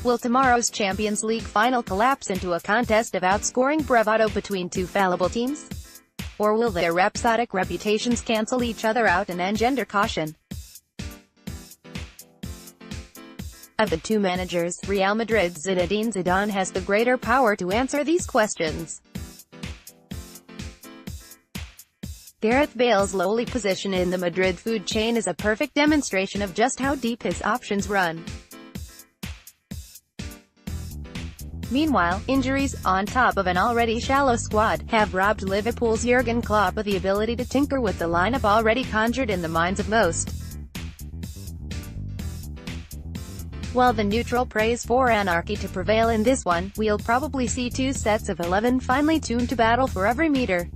Will tomorrow's Champions League final collapse into a contest of outscoring bravado between two fallible teams? Or will their rhapsodic reputations cancel each other out and engender caution? Of the two managers, Real Madrid's Zinedine Zidane has the greater power to answer these questions. Gareth Bale's lowly position in the Madrid food chain is a perfect demonstration of just how deep his options run. Meanwhile, injuries, on top of an already shallow squad, have robbed Liverpool's Jürgen Klop of the ability to tinker with the lineup already conjured in the minds of most. While the neutral prays for anarchy to prevail in this one, we'll probably see two sets of 11 finely tuned to battle for every meter.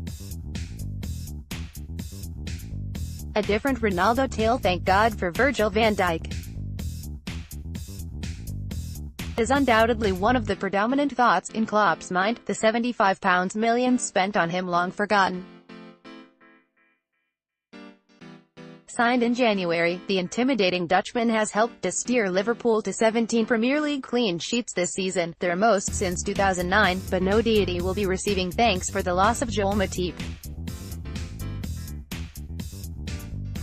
A different Ronaldo tale, thank God for Virgil van Dijk, is undoubtedly one of the predominant thoughts in Klopp's mind, the £75 million spent on him long forgotten. Signed in January, the intimidating Dutchman has helped to steer Liverpool to 17 Premier League clean sheets this season, their most since 2009, but no deity will be receiving thanks for the loss of Joel Matip.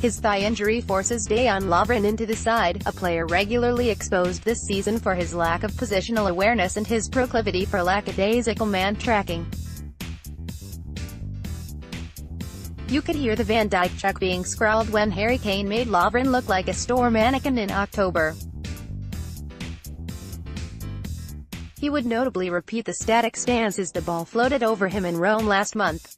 His thigh injury forces Dejan Lovren into the side, a player regularly exposed this season for his lack of positional awareness and his proclivity for lackadaisical man-tracking. You could hear the Van Dijk check being scrawled when Harry Kane made Lovren look like a store mannequin in October. He would notably repeat the static stance as the ball floated over him in Rome last month.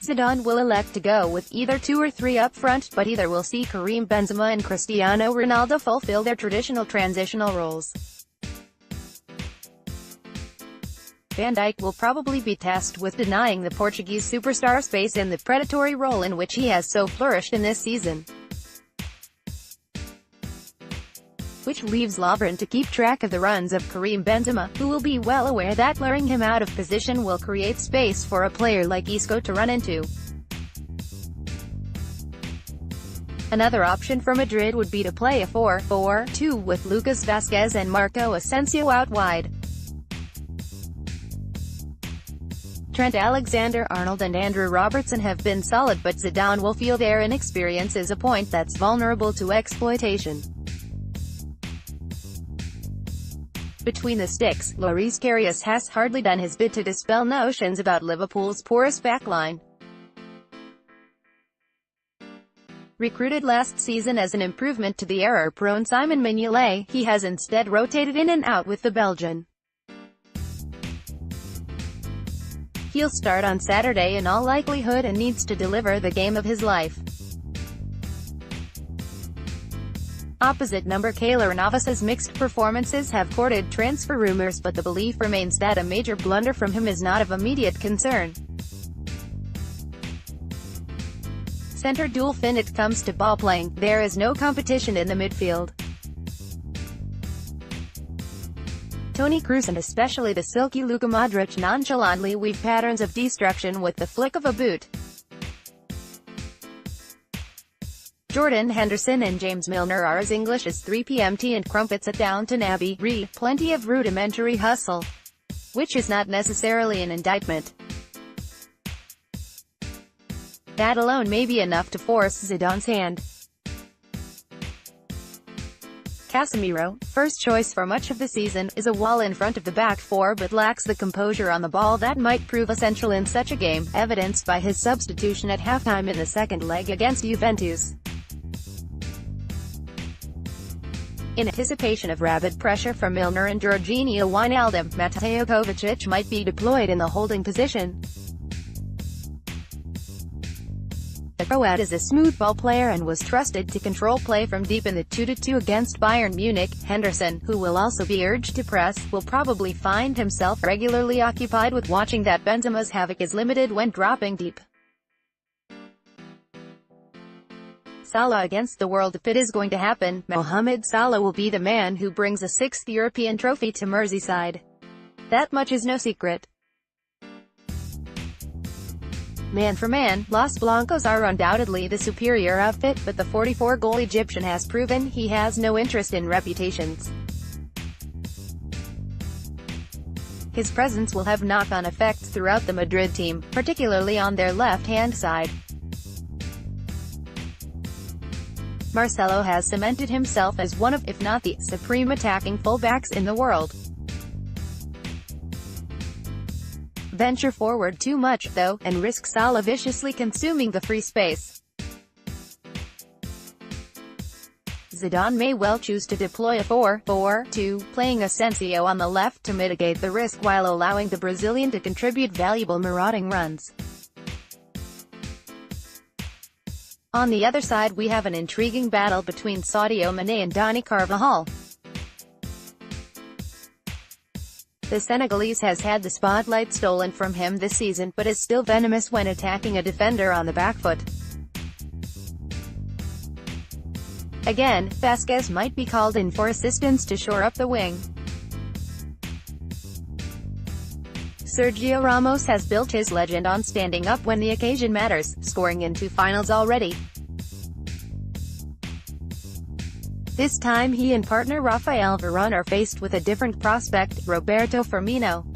Zidane will elect to go with either 2 or 3 up front, but either will see Karim Benzema and Cristiano Ronaldo fulfill their traditional transitional roles. Van Dijk will probably be tasked with denying the Portuguese superstar space in the predatory role in which he has so flourished in this season, which leaves Lovren to keep track of the runs of Karim Benzema, who will be well aware that luring him out of position will create space for a player like Isco to run into. Another option for Madrid would be to play a 4-4-2 with Lucas Vazquez and Marco Asensio out wide. Trent Alexander-Arnold and Andrew Robertson have been solid, but Zidane will feel their inexperience is a point that's vulnerable to exploitation. Between the sticks, Loris Karius has hardly done his bit to dispel notions about Liverpool's porous backline. Recruited last season as an improvement to the error-prone Simon Mignolet, he has instead rotated in and out with the Belgian. He'll start on Saturday in all likelihood and needs to deliver the game of his life. Opposite number Keylor Navas's mixed performances have courted transfer rumors, but the belief remains that a major blunder from him is not of immediate concern. Center duel fin it comes to ball playing, there is no competition in the midfield. Toni Kroos and especially the silky Luka Modric nonchalantly weave patterns of destruction with the flick of a boot. Jordan Henderson and James Milner are as English as 3 p.m. tea and crumpets at Downton Abbey. Plenty of rudimentary hustle, which is not necessarily an indictment. That alone may be enough to force Zidane's hand. Casemiro, first choice for much of the season, is a wall in front of the back four but lacks the composure on the ball that might prove essential in such a game, evidenced by his substitution at halftime in the second leg against Juventus. In anticipation of rabid pressure from Milner and Georginio Wijnaldum, Mateo Kovacic might be deployed in the holding position. The Croat is a smooth ball player and was trusted to control play from deep in the 2-2 against Bayern Munich. Henderson, who will also be urged to press, will probably find himself regularly occupied with watching that Benzema's havoc is limited when dropping deep. Salah against the world. If it is going to happen, Mohamed Salah will be the man who brings a 6th European trophy to Merseyside. That much is no secret. Man for man, Los Blancos are undoubtedly the superior outfit, but the 44-goal Egyptian has proven he has no interest in reputations. His presence will have knock-on effects throughout the Madrid team, particularly on their left-hand side. Marcelo has cemented himself as one of, if not the, supreme attacking fullbacks in the world. Venture forward too much, though, and risk Salah viciously consuming the free space. Zidane may well choose to deploy a 4-4-2, playing Asensio on the left to mitigate the risk while allowing the Brazilian to contribute valuable marauding runs. On the other side we have an intriguing battle between Sadio Mané and Dani Carvajal. The Senegalese has had the spotlight stolen from him this season, but is still venomous when attacking a defender on the back foot. Again, Vasquez might be called in for assistance to shore up the wing. Sergio Ramos has built his legend on standing up when the occasion matters, scoring in 2 finals already. This time he and partner Rafael Varane are faced with a different prospect, Roberto Firmino.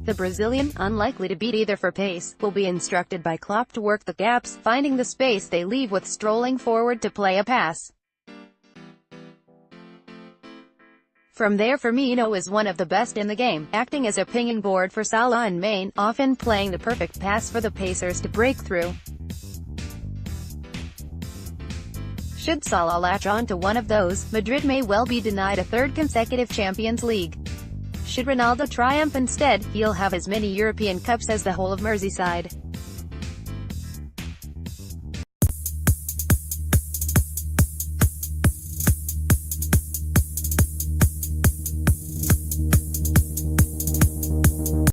The Brazilian, unlikely to beat either for pace, will be instructed by Klop to work the gaps, finding the space they leave with strolling forward to play a pass. From there Firmino is one of the best in the game, acting as a pinging board for Salah and Mane, often playing the perfect pass for the Pacers to break through. Should Salah latch on to one of those, Madrid may well be denied a 3rd consecutive Champions League. Should Ronaldo triumph instead, he'll have as many European Cups as the whole of Merseyside.